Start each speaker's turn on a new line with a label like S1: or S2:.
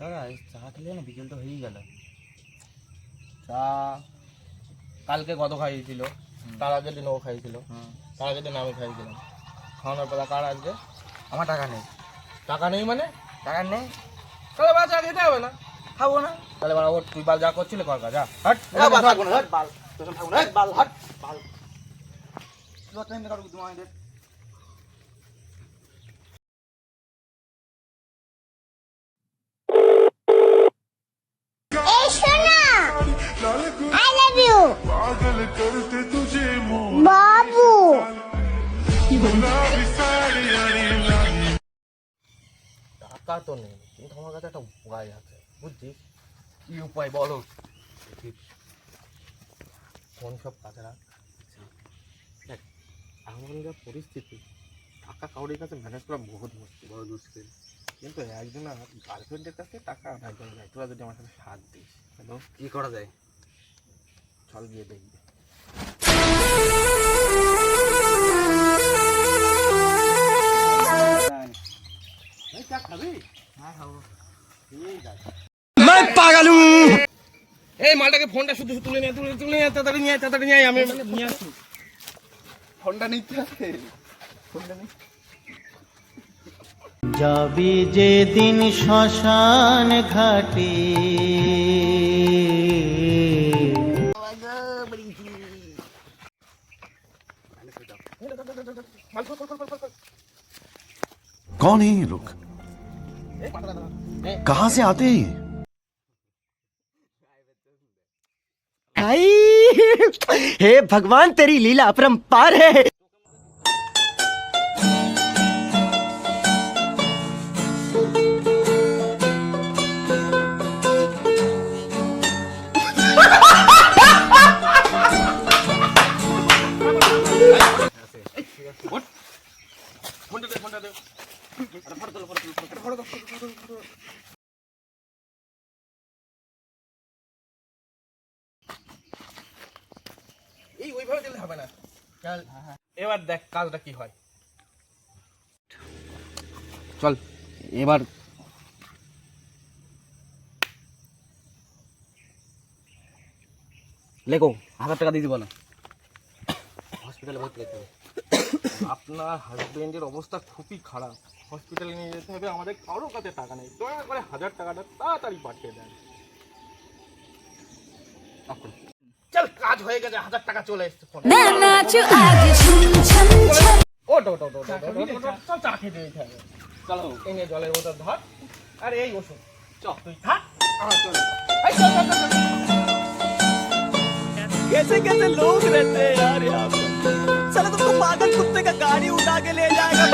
S1: দাদা চা খেলে না বিকেল তো হয়েই গেল।
S2: চা কালকে কত খাইয়েছিল, তার আগের দিন ও খাইয়েছিল, তার আগের দিন আমি খাইয়েছিলাম। খাওয়ানোর পর কার আজকে?
S1: আমার টাকা নেই।
S2: টাকা নেই মানে?
S1: টাকা নেই,
S2: তাহলে বাচ্চা খেতে হবে না,
S1: খাবো না।
S2: তাহলে বাবা ওর তুই বাল যা করছিলে কর যা হাট।
S1: থাকবো না, বাল তোর থাকবো না, বাল হাট বাল।
S3: I love you, বাবু।
S2: টাকা তো নেই, কিন্তু আমার কাছে একটা উপায় আছে, বুঝছিস? কি উপায় বলো? কোন সব কাজে রাখ। দেখ এমন যা পরিস্থিতি, টাকা কাউরির কাছে ম্যানেজ করা বহুত মুশকিল। কিন্তু একদিন গার্লফ্রেন্ডের কাছে টাকা একজন যায়, তোরা যদি আমার সাথে সাথ দিস। হ্যালো,
S1: কি করা যায়?
S2: চল গিয়ে দেখবি। চা খাবি?
S1: হ্যাঁ খাবো।
S2: এই মালটাকে ফোনটা শুধু তুলে নিয়ে তাড়াতাড়ি নিয়ে আয়, আমি নিয়ে আসি।
S1: ফোনটা নিতে হবে, ফোনটা নিতে
S4: যাবি যেদিন শ্মশান ঘাটে,
S5: कौन है ये लोग? कहां से आते हैं?
S4: हे भगवान तेरी लीला अपरंपार है।
S2: এই ওইভাবে দিলে হবে না, চল এবার দেখ কাজটা কি হয়। চল এবার
S1: লেখো, 1000 টাকা দিয়ে দিব না, হসপিটালে ভর্তি করতে হবে।
S2: আপনার হাজবেন্ডের অবস্থা খুবই খারাপ, হসপিটালে নিয়ে যেতে হবে, আমাদের কারোর কাছে টাকা নেই, দয়া করে 1000 টাকাটা তাড়াতাড়ি পাঠিয়ে দেন। চল কাজ হয়ে গেছে, 1000 টাকা চলে এসছে ফোনে। চল চা খেতে যেতে হবে। চলো এই নিয়ে জলের বোতল ধর, আর এই ওষুধ চল তুই থাক, চল এই চল চল চল।
S4: कैसे कैसे लोग रहते हैं यार यहाँ पे। साला तुमको पागल कुत्ते का गाड़ी उठा के ले जाएगा।